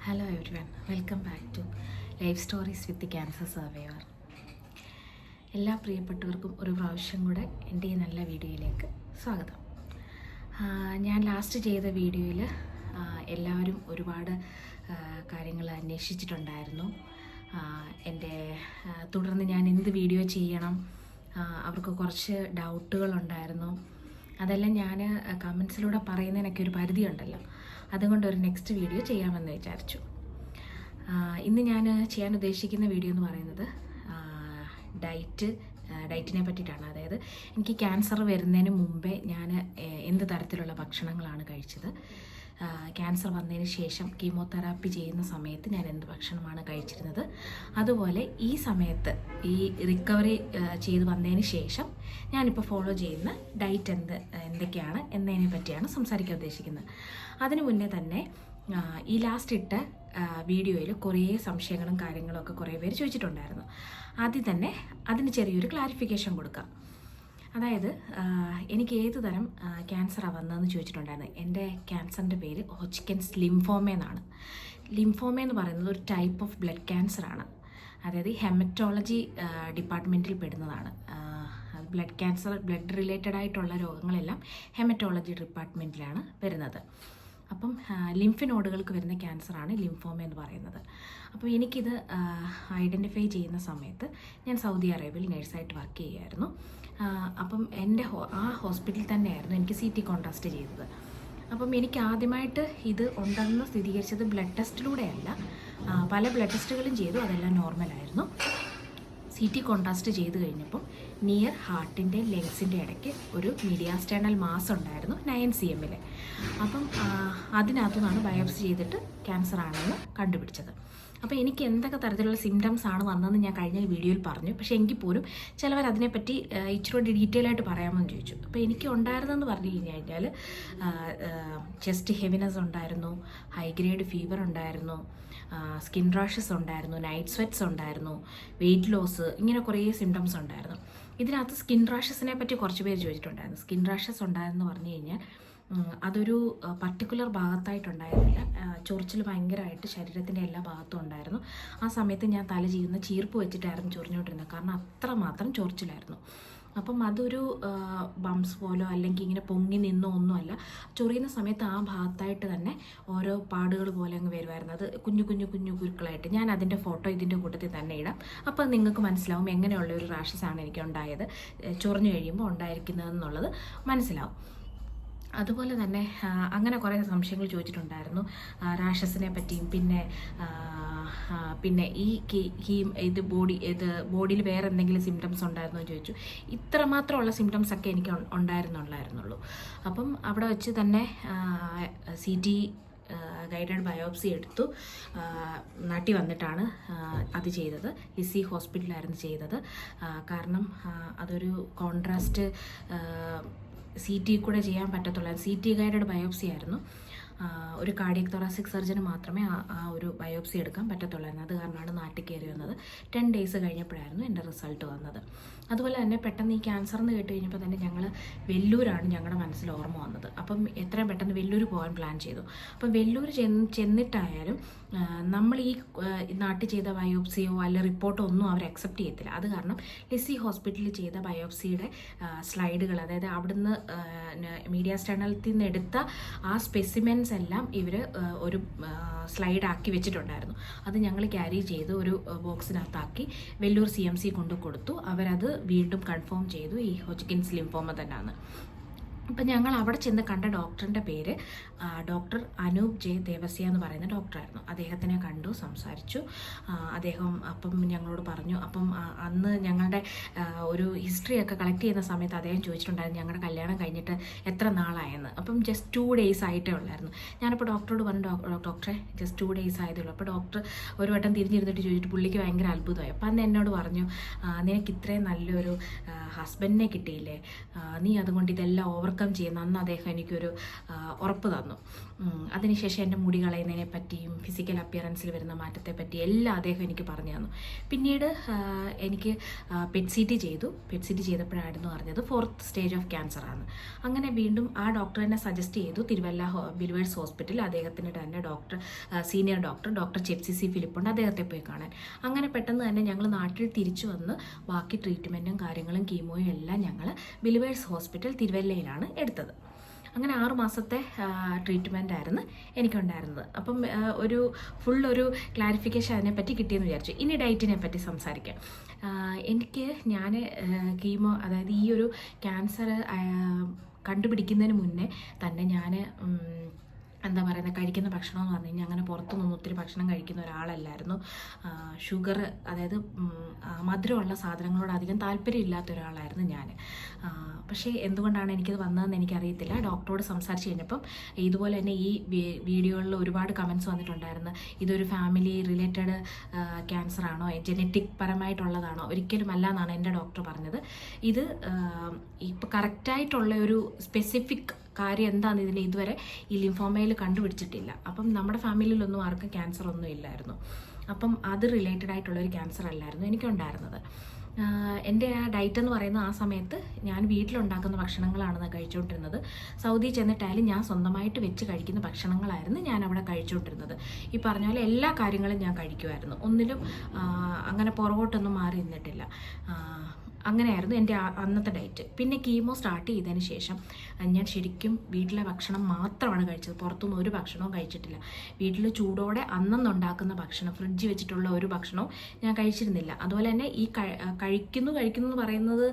Hello everyone, welcome back to life stories with cancer survivor. എല്ലാ പ്രിയപ്പെട്ടവർക്കും ഒരു പ്രാവശ്യം കൂടെ എൻ്റെ ഈ നല്ല വീഡിയോയിലേക്ക് സ്വാഗതം. ഞാൻ ലാസ്റ്റ് ചെയ്ത വീഡിയോയിൽ എല്ലാവരും ഒരുപാട് കാര്യങ്ങൾ അന്വേഷിച്ചിട്ടുണ്ടായിരുന്നു. തുടർന്ന് ഞാൻ എന്ത് വീഡിയോ ചെയ്യണം, അവർക്ക് കുറച്ച് ഡൗട്ടുകളുണ്ടായിരുന്നു. അതെല്ലാം ഞാൻ കമൻസിലൂടെ പറയുന്നതിനൊക്കെ ഒരു പരിധിയുണ്ടല്ലോ, അതുകൊണ്ട് ഒരു നെക്സ്റ്റ് വീഡിയോ ചെയ്യാമെന്ന് വിചാരിച്ചു. ഇന്ന് ഞാൻ ചെയ്യാൻ ഉദ്ദേശിക്കുന്ന വീഡിയോ എന്ന് പറയുന്നത് ഡയറ്റിനെ പറ്റിയിട്ടാണ്. അതായത് എനിക്ക് ക്യാൻസർ വരുന്നതിന് മുമ്പേ ഞാൻ എന്ത് തരത്തിലുള്ള ഭക്ഷണങ്ങളാണ് കഴിച്ചത്, ക്യാൻസർ വന്നതിന് ശേഷം കീമോതെറാപ്പി ചെയ്യുന്ന സമയത്ത് ഞാൻ എന്ത് ഭക്ഷണമാണ് കഴിച്ചിരുന്നത്, അതുപോലെ ഈ സമയത്ത് ഈ റിക്കവറി ചെയ്ത് വന്നതിന് ശേഷം ഞാനിപ്പോൾ ഫോളോ ചെയ്യുന്ന ഡയറ്റ് എന്തൊക്കെയാണ് എന്നതിനെ പറ്റിയാണ് സംസാരിക്കാൻ ഉദ്ദേശിക്കുന്നത്. അതിനു മുന്നേ തന്നെ ഈ ലാസ്റ്റ് ഇട്ട വീഡിയോയിൽ കുറേ സംശയങ്ങളും കാര്യങ്ങളും ഒക്കെ കുറേ പേര് ചോദിച്ചിട്ടുണ്ടായിരുന്നു. ആദ്യം തന്നെ അതിന് ചെറിയൊരു ക്ലാരിഫിക്കേഷൻ കൊടുക്കാം. അതായത് എനിക്ക് ഏത് തരം ക്യാൻസറാണ് വന്നതെന്ന് ചോദിച്ചിട്ടുണ്ടായിരുന്നു. എൻ്റെ ക്യാൻസറിൻ്റെ പേര് ഹോജ്കിൻസ് ലിംഫോമ എന്നാണ്. ലിംഫോമ എന്ന് പറയുന്നത് ഒരു ടൈപ്പ് ഓഫ് ബ്ലഡ് ക്യാൻസറാണ്. അതായത് ഹെമറ്റോളജി ഡിപ്പാർട്ട്മെൻറ്റിൽ പെടുന്നതാണ്. ബ്ലഡ് ക്യാൻസർ, ബ്ലഡ് റിലേറ്റഡ് ആയിട്ടുള്ള രോഗങ്ങളെല്ലാം ഹെമറ്റോളജി ഡിപ്പാർട്ട്മെൻറ്റിലാണ് വരുന്നത്. അപ്പം ലിംഫ് നോഡുകൾക്ക് വരുന്ന ക്യാൻസറാണ് ലിംഫോമ എന്ന് പറയുന്നത്. അപ്പോൾ എനിക്കിത് ഐഡൻറ്റിഫൈ ചെയ്യുന്ന സമയത്ത് ഞാൻ സൗദി അറേബ്യയിൽ നേഴ്സായിട്ട് വർക്ക് ചെയ്യുമായിരുന്നു. അപ്പം എൻ്റെ ആ ഹോസ്പിറ്റലിൽ തന്നെയായിരുന്നു എനിക്ക് CT കോൺട്രാസ്റ്റ് ചെയ്തത്. അപ്പം എനിക്ക് ആദ്യമായിട്ട് ഇത് ഉണ്ടെന്ന് സ്ഥിരീകരിച്ചത് ബ്ലഡ് ടെസ്റ്റിലൂടെയല്ല, പല ബ്ലഡ് ടെസ്റ്റുകളും ചെയ്തു, അതെല്ലാം നോർമലായിരുന്നു. CT കോൺട്രാസ്റ്റ് ചെയ്ത് കഴിഞ്ഞപ്പം നിയർ ഹാർട്ടിൻ്റെ ലെങ്സിൻ്റെ ഇടയ്ക്ക് ഒരു മീഡിയാസ്റ്റേണൽ മാസ് ഉണ്ടായിരുന്നു 9 cm. അപ്പം അതിനകത്തുനിന്നാണ് ബയോപ്സി ചെയ്തിട്ട് ക്യാൻസർ ആണെന്ന് കണ്ടുപിടിച്ചത്. അപ്പോൾ എനിക്ക് എന്തൊക്കെ തരത്തിലുള്ള സിംറ്റംസ് ആണ് വന്നതെന്ന് ഞാൻ കഴിഞ്ഞ വീഡിയോയിൽ പറഞ്ഞു. പക്ഷേ എങ്കിൽ പോലും ചിലവർ അതിനെപ്പറ്റി ഇച്ചിരി ഡീറ്റെയിൽ ആയിട്ട് പറയാമെന്ന് ചോദിച്ചു. അപ്പോൾ എനിക്ക് ഉണ്ടായിരുന്നെന്ന് പറഞ്ഞു കഴിഞ്ഞാൽ ചെസ്റ്റ് ഹെവിനെസ് ഉണ്ടായിരുന്നു, ഹൈ ഗ്രേഡ് ഫീവർ ഉണ്ടായിരുന്നു, സ്കിൻ റാഷസ് ഉണ്ടായിരുന്നു, നൈറ്റ് സ്വെറ്റ്സ് ഉണ്ടായിരുന്നു, വെയിറ്റ് ലോസ്, ഇങ്ങനെ കുറേ സിംറ്റംസ് ഉണ്ടായിരുന്നു. ഇതിനകത്ത് സ്കിൻ റാഷസിനെ പറ്റി കുറച്ച് പേര് ചോദിച്ചിട്ടുണ്ടായിരുന്നു. സ്കിൻ റാഷസ് ഉണ്ടായെന്ന് പറഞ്ഞു കഴിഞ്ഞാൽ അതൊരു പർട്ടിക്കുലർ ഭാഗത്തായിട്ടുണ്ടായിരുന്നില്ല, ചൊറിച്ചിൽ ഭയങ്കരമായിട്ട് ശരീരത്തിൻ്റെ എല്ലാ ഭാഗത്തും ഉണ്ടായിരുന്നു. ആ സമയത്ത് ഞാൻ തല ചെയ്യുന്ന ചീർപ്പ് വെച്ചിട്ടായിരുന്നു ചൊറിഞ്ഞുകൊണ്ടിരുന്നത്, കാരണം അത്രമാത്രം ചൊറിച്ചിലായിരുന്നു. അപ്പം അതൊരു ബംസ് പോലോ അല്ലെങ്കിൽ ഇങ്ങനെ പൊങ്ങി നിന്നോ ഒന്നുമല്ല, ചൊറിയുന്ന സമയത്ത് ആ ഭാഗത്തായിട്ട് തന്നെ ഓരോ പാടുകൾ പോലെ അങ്ങ് വരുമായിരുന്നു. അത് കുഞ്ഞു കുഞ്ഞു കുഞ്ഞു കുരുക്കളായിട്ട്. ഞാൻ അതിൻ്റെ ഫോട്ടോ ഇതിൻ്റെ കൂട്ടത്തിൽ തന്നെ ഇടാം. അപ്പോൾ നിങ്ങൾക്ക് മനസ്സിലാവും എങ്ങനെയുള്ള ഒരു റാഷസാണ് എനിക്ക് ഉണ്ടായത്, ചൊറിഞ്ഞു കഴിയുമ്പോൾ ഉണ്ടായിരിക്കുന്നതെന്നുള്ളത് മനസ്സിലാവും. അതുപോലെ തന്നെ അങ്ങനെ കുറേ സംശയങ്ങൾ ചോദിച്ചിട്ടുണ്ടായിരുന്നു റാഷസിനെ പറ്റിയും. പിന്നെ ബോഡിയിൽ വേറെ എന്തെങ്കിലും സിംറ്റംസ് ഉണ്ടായിരുന്നോ എന്ന് ചോദിച്ചു. ഇത്രമാത്രമുള്ള സിംറ്റംസ് ഒക്കെ എനിക്ക് ഉണ്ടായിരുന്നുള്ളൂ. അപ്പം അവിടെ വെച്ച് തന്നെ CT ഗൈഡഡ് ബയോപ്സി എടുത്തു. നാട്ടിൽ വന്നിട്ടാണ് അത് ചെയ്തത്. ലിസി ഹോസ്പിറ്റലായിരുന്നു ചെയ്തത്. കാരണം അതൊരു കോൺട്രാസ്റ്റ് CT കൂടെ ചെയ്യാൻ പറ്റത്തുള്ളൂ. CT ഗൈഡഡ് ബയോപ്സി ആയിരുന്നു. ഒരു കാർഡിയക് തൊറാസിക് സർജന് മാത്രമേ ആ ഒരു ബയോപ്സി എടുക്കാൻ പറ്റത്തുള്ളായിരുന്നു. അത് കാരണമാണ് നാട്ടിൽ കയറി വന്നത്. 10 days കഴിഞ്ഞപ്പോഴായിരുന്നു എൻ്റെ റിസൾട്ട് വന്നത്. അതുപോലെ തന്നെ പെട്ടെന്ന് ഈ ക്യാൻസർ എന്ന് കേട്ട് കഴിഞ്ഞപ്പോൾ തന്നെ ഞങ്ങൾ വെല്ലൂരാണ് ഞങ്ങളുടെ മനസ്സിൽ ഓർമ്മ വന്നത്. അപ്പം എത്രയും പെട്ടെന്ന് വെല്ലൂർ പോകാൻ പ്ലാൻ ചെയ്തു. അപ്പം വെല്ലൂർ ചെന്നിട്ടായാലും നമ്മൾ ഈ നാട്ടിൽ ചെയ്ത ബയോപ്സിയോ അല്ല റിപ്പോർട്ടോ ഒന്നും അവർ അക്സെപ്റ്റ് ചെയ്യത്തില്ല. അത് കാരണം ലിസി ഹോസ്പിറ്റലിൽ ചെയ്ത ബയോപ്സിയുടെ സ്ലൈഡുകൾ, അതായത് അവിടുന്ന് മീഡിയാസ്റ്റേണലത്തിൽ നിന്ന് എടുത്ത ആ സ്പെസിമെൻസ് എല്ലാം ഇവർ ഒരു സ്ലൈഡാക്കി വെച്ചിട്ടുണ്ടായിരുന്നു. അത് ഞങ്ങൾ ക്യാരി ചെയ്ത് ഒരു ബോക്സിനകത്താക്കി വെല്ലൂർ CMC കൊണ്ട് കൊടുത്തു. അവരത് വീണ്ടും കൺഫേം ചെയ്തു ഈ ഹോജ്കിൻസ് ലിംഫോമ തന്നെയാണ്. അപ്പം ഞങ്ങൾ അവിടെ ചെന്ന് കണ്ട ഡോക്ടറിൻ്റെ പേര് ഡോക്ടർ അനൂപ് J. ദേവസ്യ എന്ന് പറയുന്ന ഡോക്ടറായിരുന്നു. അദ്ദേഹത്തിനെ കണ്ടു, സംസാരിച്ചു. അദ്ദേഹം അപ്പം ഞങ്ങളോട് പറഞ്ഞു. അപ്പം അന്ന് ഞങ്ങളുടെ ഒരു ഹിസ്റ്ററിയൊക്കെ കളക്ട് ചെയ്യുന്ന സമയത്ത് അദ്ദേഹം ചോദിച്ചിട്ടുണ്ടായിരുന്നു ഞങ്ങളുടെ കല്യാണം കഴിഞ്ഞിട്ട് എത്ര നാളായെന്ന്. അപ്പം ജസ്റ്റ് 2 days ആയിട്ടേ ഉള്ളായിരുന്നു. ഞാനപ്പോൾ ഡോക്ടറോട് പറഞ്ഞു, ഡോക്ടറെ ജസ്റ്റ് 2 days ആയതേ ഉള്ളൂ. അപ്പോൾ ഡോക്ടർ ഒരു വട്ടം തിരിഞ്ഞിരുന്നിട്ട് ചോദിച്ചിട്ട് പുള്ളിക്ക് ഭയങ്കര അത്ഭുതമായി. അപ്പം അന്ന് എന്നോട് പറഞ്ഞു, നിനക്ക് ഇത്രയും നല്ലൊരു ഹസ്ബൻഡിനെ കിട്ടിയില്ലേ, നീ അതുകൊണ്ട് ഇതെല്ലാം വെൽക്കം ചെയ്യുന്ന അന്ന് അദ്ദേഹം എനിക്കൊരു ഉറപ്പ് തന്നു. അതിനുശേഷം എൻ്റെ മുടി കളയുന്നതിനെ പറ്റിയും ഫിസിക്കൽ അപ്പിയറൻസിൽ വരുന്ന മാറ്റത്തെ പറ്റി എല്ലാം അദ്ദേഹം എനിക്ക് പറഞ്ഞു തന്നു. പിന്നീട് എനിക്ക് പെറ്റ് സി ടി ചെയ്തപ്പോഴായിരുന്നു അറിഞ്ഞത് 4th സ്റ്റേജ് ഓഫ് ക്യാൻസർ ആണ്. അങ്ങനെ വീണ്ടും ആ ഡോക്ടർ എന്നെ സജസ്റ്റ് ചെയ്തു തിരുവല്ല ബിൽവേഴ്സ് ഹോസ്പിറ്റൽ, അദ്ദേഹത്തിൻ്റെ തന്നെ സീനിയർ ഡോക്ടർ ചെപ്സി ഫിലിപ്പുണ്ട്, അദ്ദേഹത്തെ പോയി കാണാൻ. അങ്ങനെ പെട്ടെന്ന് തന്നെ ഞങ്ങൾ നാട്ടിൽ തിരിച്ചു വന്ന് ബാക്കി ട്രീറ്റ്മെൻറ്റും കാര്യങ്ങളും കീമോയും എല്ലാം ഞങ്ങൾ ബിൽവേഴ്സ് ഹോസ്പിറ്റൽ തിരുവല്ലയിലാണ് എടുത്തത്. അങ്ങനെ 6 മാസത്തെ ട്രീറ്റ്മെൻ്റ് ആയിരുന്നു എനിക്കുണ്ടായിരുന്നത്. അപ്പം ഒരു ക്ലാരിഫിക്കേഷൻ അതിനെപ്പറ്റി കിട്ടിയെന്ന് വിചാരിച്ചു. ഇനി ഡയറ്റിനെ പറ്റി സംസാരിക്കാം. ഞാൻ കീമോ, അതായത് ഈ ഒരു ക്യാൻസർ കണ്ടുപിടിക്കുന്നതിന് മുന്നേ തന്നെ ഞാൻ എന്താ പറയുന്നത്, കഴിക്കുന്ന ഭക്ഷണം എന്ന് പറഞ്ഞു കഴിഞ്ഞാൽ അങ്ങനെ പുറത്തുനിന്ന് ഒത്തിരി ഭക്ഷണം കഴിക്കുന്ന ഒരാളല്ലായിരുന്നു. ഷുഗർ, അതായത് മധുരമുള്ള സാധനങ്ങളോട് അധികം താല്പര്യമില്ലാത്ത ഒരാളായിരുന്നു ഞാൻ. പക്ഷേ എന്തുകൊണ്ടാണ് എനിക്കത് വന്നതെന്ന് എനിക്കറിയത്തില്ല. ഡോക്ടറോട് സംസാരിച്ച് കഴിഞ്ഞപ്പം ഇതുപോലെ തന്നെ ഈ വീഡിയോകളിൽ ഒരുപാട് കമൻറ്റ്സ് വന്നിട്ടുണ്ടായിരുന്നു, ഇതൊരു ഫാമിലി റിലേറ്റഡ് ക്യാൻസർ ആണോ, ജെനറ്റിക് പരമായിട്ടുള്ളതാണോ? ഒരിക്കലും അല്ല എന്നാണ് എൻ്റെ ഡോക്ടർ പറഞ്ഞത്. ഇത് ഇപ്പോൾ കറക്റ്റായിട്ടുള്ള ഒരു സ്പെസിഫിക് കാര്യം എന്താണെന്ന് ഇതിൽ ഇതുവരെ ഈ ലിംഫോമയിൽ കണ്ടുപിടിച്ചിട്ടില്ല. അപ്പം നമ്മുടെ ഫാമിലിയിലൊന്നും ആർക്കും ക്യാൻസർ ഒന്നും ഇല്ലായിരുന്നു. അപ്പം അത് റിലേറ്റഡ് ആയിട്ടുള്ളൊരു ക്യാൻസർ അല്ലായിരുന്നു എനിക്കുണ്ടായിരുന്നത്. എൻ്റെ ആ ഡയറ്റ് എന്ന് പറയുന്ന ആ സമയത്ത് ഞാൻ വീട്ടിലുണ്ടാക്കുന്ന ഭക്ഷണങ്ങളാണ് കഴിച്ചുകൊണ്ടിരുന്നത്. സൗദി ചെന്നിട്ടായാലും ഞാൻ സ്വന്തമായിട്ട് വെച്ച് കഴിക്കുന്ന ഭക്ഷണങ്ങളായിരുന്നു ഞാൻ അവിടെ കഴിച്ചുകൊണ്ടിരുന്നത്. ഈ പറഞ്ഞ പോലെ എല്ലാ കാര്യങ്ങളും ഞാൻ കഴിക്കുമായിരുന്നു. ഒന്നിലും അങ്ങനെ പുറകോട്ടൊന്നും മാറി നിന്നിട്ടില്ല. അങ്ങനെയായിരുന്നു എൻ്റെ അന്നത്തെ ഡയറ്റ്. പിന്നെ കീമോ സ്റ്റാർട്ട് ചെയ്തതിന് ശേഷം ഞാൻ ശരിക്കും വീട്ടിലെ ഭക്ഷണം മാത്രമാണ് കഴിച്ചത്. പുറത്തുനിന്ന് ഒരു ഭക്ഷണവും കഴിച്ചിട്ടില്ല. വീട്ടിൽ ചൂടോടെ അന്നന്നുണ്ടാക്കുന്ന ഭക്ഷണം, ഫ്രിഡ്ജ് വെച്ചിട്ടുള്ള ഒരു ഭക്ഷണവും ഞാൻ കഴിച്ചിരുന്നില്ല. അതുപോലെ തന്നെ ഈ കഴിക്കുന്നു എന്ന് പറയുന്നത്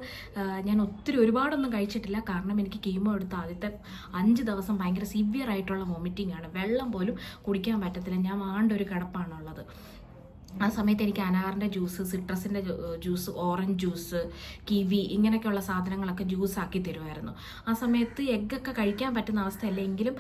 ഞാൻ ഒരുപാടൊന്നും കഴിച്ചിട്ടില്ല. കാരണം എനിക്ക് കീമോ എടുത്ത ആദ്യത്തെ 5 ദിവസം ഭയങ്കര സിവിയർ ആയിട്ടുള്ള വോമിറ്റിംഗ് ആണ്. വെള്ളം പോലും കുടിക്കാൻ പറ്റത്തില്ല. ഞാൻ ഒരു കിടപ്പാണുള്ളത്. ആ സമയത്ത് എനിക്ക് അനാറിൻ്റെ ജ്യൂസ്, സിട്രസിൻ്റെ ജ്യൂസ്, ഓറഞ്ച് ജ്യൂസ്, കിവി ഇങ്ങനെയൊക്കെയുള്ള സാധനങ്ങളൊക്കെ ജ്യൂസാക്കി തരുമായിരുന്നു. ആ സമയത്ത് എഗ്ഗൊക്കെ കഴിക്കാൻ പറ്റുന്ന അവസ്ഥയല്ല. എങ്കിലും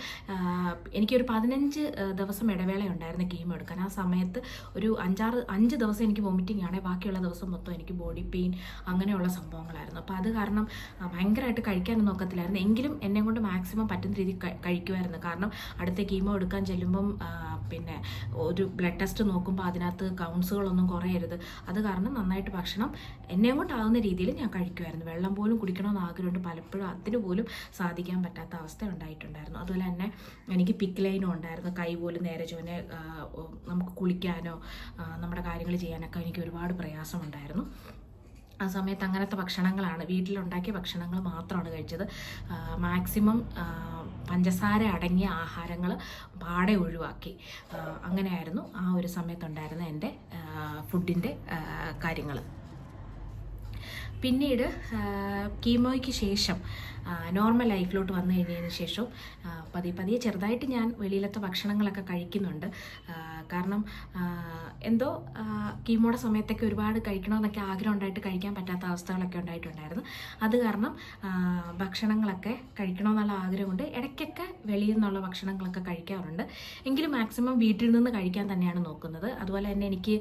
എനിക്കൊരു 15 ദിവസം ഇടവേള ഉണ്ടായിരുന്നു കീമോ എടുക്കാൻ. ആ സമയത്ത് ഒരു 5 ദിവസം എനിക്ക് വോമിറ്റിംഗ് ആണ്. ബാക്കിയുള്ള ദിവസം മൊത്തം എനിക്ക് ബോഡി പെയിൻ അങ്ങനെയുള്ള സംഭവങ്ങളായിരുന്നു. അപ്പോൾ അത് കാരണം ഭയങ്കരമായിട്ട് കഴിക്കാനൊന്നും നോക്കത്തില്ലായിരുന്നു. എങ്കിലും എന്നെ കൊണ്ട് മാക്സിമം പറ്റുന്ന രീതിയിൽ കഴിക്കുമായിരുന്നു. കാരണം അടുത്ത കീമോ എടുക്കാൻ ചെല്ലുമ്പം പിന്നെ ഒരു ബ്ലഡ് ടെസ്റ്റ് നോക്കുമ്പോൾ അതിനകത്ത് കൗൺസുകളൊന്നും കുറയരുത്. അത് കാരണം നന്നായിട്ട് ഭക്ഷണം എന്നെ കൊണ്ടാകുന്ന രീതിയിൽ ഞാൻ കഴിക്കുമായിരുന്നു. വെള്ളം പോലും കുടിക്കണമെന്ന് ആഗ്രഹമുണ്ട്. പലപ്പോഴും അതിന് പോലും സാധിക്കാൻ പറ്റാത്ത അവസ്ഥ ഉണ്ടായിട്ടുണ്ടായിരുന്നു. അതുപോലെ തന്നെ എനിക്ക് പിക്ലൈനും ഉണ്ടായിരുന്നു. കൈ പോലും നേരെ ചൊവ്വനെ നമുക്ക് കുളിക്കാനോ നമ്മുടെ കാര്യങ്ങൾ ചെയ്യാനൊക്കെ എനിക്ക് ഒരുപാട് പ്രയാസമുണ്ടായിരുന്നു. ആ സമയത്ത് അങ്ങനത്തെ ഭക്ഷണങ്ങളാണ്, വീട്ടിലുണ്ടാക്കിയ ഭക്ഷണങ്ങൾ മാത്രമാണ് കഴിച്ചത്. മാക്സിമം പഞ്ചസാര അടങ്ങിയ ആഹാരങ്ങൾ പാടെ ഒഴിവാക്കി. അങ്ങനെയായിരുന്നു ആ ഒരു സമയത്തുണ്ടായിരുന്ന എൻ്റെ ഫുഡിൻ്റെ കാര്യങ്ങൾ. പിന്നീട് കീമോയ്ക്ക് ശേഷം നോർമൽ ലൈഫിലോട്ട് വന്നു കഴിഞ്ഞതിന് ശേഷം പതിയെ ചെറുതായിട്ട് ഞാൻ വെളിയിലത്തെ ഭക്ഷണങ്ങളൊക്കെ കഴിക്കുന്നുണ്ട്. കാരണം എന്തോ കീമോയുടെ സമയത്തൊക്കെ ഒരുപാട് കഴിക്കണമെന്നൊക്കെ ആഗ്രഹം ഉണ്ടായിട്ട് കഴിക്കാൻ പറ്റാത്ത അവസ്ഥകളൊക്കെ ഉണ്ടായിട്ടുണ്ടായിരുന്നു. അത് കാരണം ഭക്ഷണങ്ങളൊക്കെ കഴിക്കണമെന്നുള്ള ആഗ്രഹമുണ്ട്. ഇടയ്ക്കൊക്കെ വെളിയിൽ നിന്നുള്ള ഭക്ഷണങ്ങളൊക്കെ കഴിക്കാറുണ്ട്. എങ്കിലും മാക്സിമം വീട്ടിൽ നിന്ന് കഴിക്കാൻ തന്നെയാണ് നോക്കുന്നത്. അതുപോലെ തന്നെ എനിക്ക്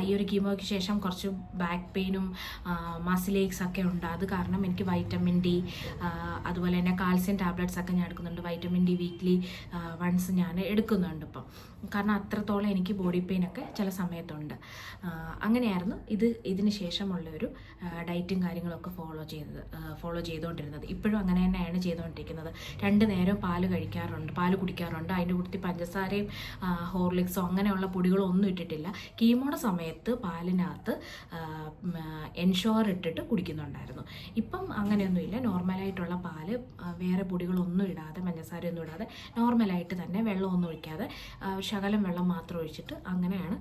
ഈ ഒരു കീമോയ്ക്ക് ശേഷം കുറച്ച് ബാക്ക് പെയിനും മസിൽ ഏക്സ് ഒക്കെ ഉണ്ട്. അത് കാരണം എനിക്ക് വൈറ്റമിൻ ഡി, അതുപോലെ തന്നെ കാൽസ്യം ടാബ്ലറ്റ്സ് ഒക്കെ ഞാൻ എടുക്കുന്നുണ്ട്. വൈറ്റമിൻ ഡി വീക്ക്ലി വൺസ് ഞാൻ എടുക്കുന്നുണ്ട് ഇപ്പം. കാരണം അത്രത്തോളം എനിക്ക് ബോഡി പെയിൻ ഒക്കെ ചില സമയത്തുണ്ട്. അങ്ങനെയായിരുന്നു ഇതിന് ശേഷമുള്ളൊരു ഡയറ്റും കാര്യങ്ങളൊക്കെ ഫോളോ ചെയ്തുകൊണ്ടിരുന്നത്. ഇപ്പോഴും അങ്ങനെ തന്നെയാണ് ചെയ്തുകൊണ്ടിരിക്കുന്നത്. 2 നേരം പാല് കുടിക്കാറുണ്ട്. അതിൻ്റെ കൂട്ടത്തിൽ പഞ്ചസാരയും ഹോർലിക്സോ അങ്ങനെയുള്ള പൊടികളോ ഒന്നും ഇട്ടിട്ടില്ല. കീമോയുടെ സമയത്ത് പാലിനകത്ത് എൻഷോർ ഇട്ടിട്ട് കുടിക്കുന്നുണ്ടായിരുന്നു. ഇപ്പം അങ്ങനെയൊന്നുമില്ല. നോർമലായിട്ടുള്ള പാല്, വേറെ പൊടികളൊന്നും ഇടാതെ, പഞ്ചസാരയൊന്നും ഇടാതെ നോർമലായിട്ട് തന്നെ, വെള്ളമൊന്നും ഒഴിക്കാതെ ശകലം വെള്ളം മാത്രം ഒഴിച്ചിട്ട് അങ്ങനെയാണ്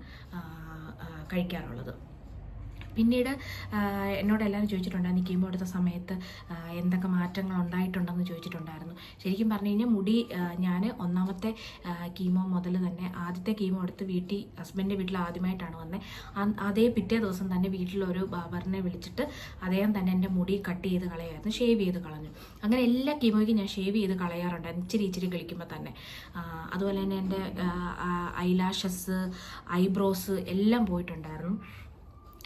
കഴിക്കാറുള്ളത്. പിന്നീട് എന്നോട് എല്ലാവരും ചോദിച്ചിട്ടുണ്ടായിരുന്നു കീമോ എടുത്ത സമയത്ത് എന്തൊക്കെ മാറ്റങ്ങൾ ഉണ്ടായിട്ടുണ്ടെന്ന് ചോദിച്ചിട്ടുണ്ടായിരുന്നു. ശരിക്കും പറഞ്ഞു കഴിഞ്ഞാൽ ഞാൻ ഒന്നാമത്തെ കീമോ മുതൽ തന്നെ, ആദ്യത്തെ കീമോ എടുത്ത് ഹസ്ബൻഡിൻ്റെ വീട്ടിൽ ആദ്യമായിട്ടാണ് വന്നത്. അതേ പിറ്റേ ദിവസം തന്നെ വീട്ടിലൊരു ബാബറിനെ വിളിച്ചിട്ട് അദ്ദേഹം തന്നെ എൻ്റെ മുടി കട്ട് ചെയ്ത് കളയായിരുന്നു, ഷേവ് ചെയ്ത് കളഞ്ഞു. അങ്ങനെ എല്ലാ കീമോയ്ക്കും ഞാൻ ഷേവ് ചെയ്ത് കളയാറുണ്ട്, ഇച്ചിരി കളിക്കുമ്പോൾ തന്നെ. അതുപോലെ തന്നെ എൻ്റെ ഐലാഷസ്, ഐബ്രോസ് എല്ലാം പോയിട്ടുണ്ടായിരുന്നു.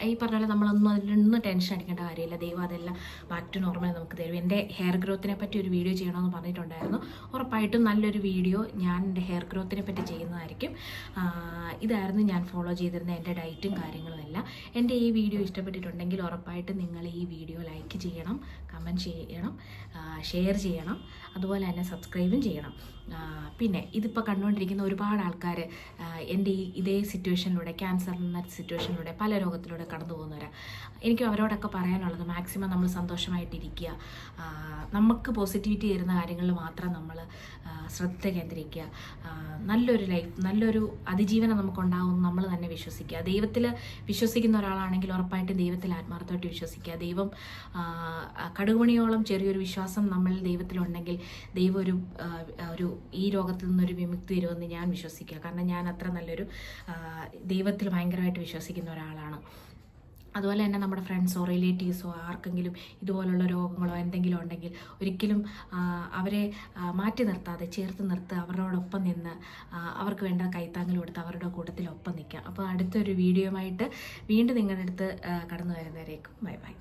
ഈ പറഞ്ഞ പോലെ നമ്മളൊന്നും അതിലൊന്നും ടെൻഷൻ അടിക്കേണ്ട കാര്യമില്ല. ദൈവം അതെല്ലാം ബാക്ക് ടു നോർമൽ നമുക്ക് തരും. എൻ്റെ ഹെയർ ഗ്രോത്തിനെ പറ്റി ഒരു വീഡിയോ ചെയ്യണമെന്ന് പറഞ്ഞിട്ടുണ്ടായിരുന്നു. ഉറപ്പായിട്ടും നല്ലൊരു വീഡിയോ ഞാൻ എൻ്റെ ഹെയർ ഗ്രോത്തിനെ പറ്റി ചെയ്യുന്നതായിരിക്കും. ഇതായിരുന്നു ഞാൻ ഫോളോ ചെയ്തിരുന്ന എൻ്റെ ഡയറ്റും കാര്യങ്ങളും എല്ലാം. എൻ്റെ ഈ വീഡിയോ ഇഷ്ടപ്പെട്ടിട്ടുണ്ടെങ്കിൽ ഉറപ്പായിട്ടും നിങ്ങൾ ഈ വീഡിയോ ലൈക്ക് ചെയ്യണം, കമൻറ്റ് ചെയ്യണം, ഷെയർ ചെയ്യണം, അതുപോലെ തന്നെ സബ്സ്ക്രൈബും ചെയ്യണം. പിന്നെ ഇതിപ്പോൾ കണ്ടുകൊണ്ടിരിക്കുന്ന ഒരുപാട് ആൾക്കാർ എൻ്റെ ഇതേ സിറ്റുവേഷനിലൂടെ, ക്യാൻസർ എന്ന സിറ്റുവേഷനിലൂടെ, പല രോഗത്തിലൂടെ കടന്നു പോകുന്നവരാണ്. എനിക്ക് അവരോടൊക്കെ പറയാനുള്ളത് മാക്സിമം നമ്മൾ സന്തോഷമായിട്ടിരിക്കുക, നമുക്ക് പോസിറ്റിവിറ്റി തരുന്ന കാര്യങ്ങളിൽ മാത്രം നമ്മൾ ശ്രദ്ധ കേന്ദ്രീകരിക്കുക, നല്ലൊരു ലൈഫ്, നല്ലൊരു അതിജീവനം നമുക്കുണ്ടാകും നമ്മൾ തന്നെ വിശ്വസിക്കുക. ദൈവത്തിൽ വിശ്വസിക്കുന്ന ഒരാളാണെങ്കിൽ ഉറപ്പായിട്ടും ദൈവത്തിൽ ആത്മാർത്ഥമായിട്ട് വിശ്വസിക്കുക. ദൈവം കടുകുമണിയോളം ചെറിയൊരു വിശ്വാസം നമ്മൾ ദൈവത്തിലുണ്ടെങ്കിൽ ദൈവം ഒരു ഈ രോഗത്തിൽ നിന്നൊരു വിമുക്തി തരുമെന്ന് ഞാൻ വിശ്വസിക്കുക. കാരണം ഞാൻ അത്ര നല്ലൊരു ദൈവത്തിൽ ഭയങ്കരമായിട്ട് വിശ്വസിക്കുന്ന ഒരാളാണ്. അതുപോലെ തന്നെ നമ്മുടെ ഫ്രണ്ട്സോ റിലേറ്റീവ്സോ ആർക്കെങ്കിലും ഇതുപോലുള്ള രോഗങ്ങളോ എന്തെങ്കിലും ഉണ്ടെങ്കിൽ ഒരിക്കലും അവരെ മാറ്റി നിർത്താതെ ചേർത്ത് നിർത്ത് അവരോടൊപ്പം നിന്ന് അവർക്ക് വേണ്ട കൈത്താങ്ങൽ കൊടുത്ത് അവരുടെ കൂട്ടത്തിലൊപ്പം നിൽക്കുക. അപ്പോൾ അടുത്തൊരു വീഡിയോയുമായിട്ട് വീണ്ടും നിങ്ങളുടെ അടുത്ത് കടന്നു വരുന്നവരേക്കും ബൈ ബൈ.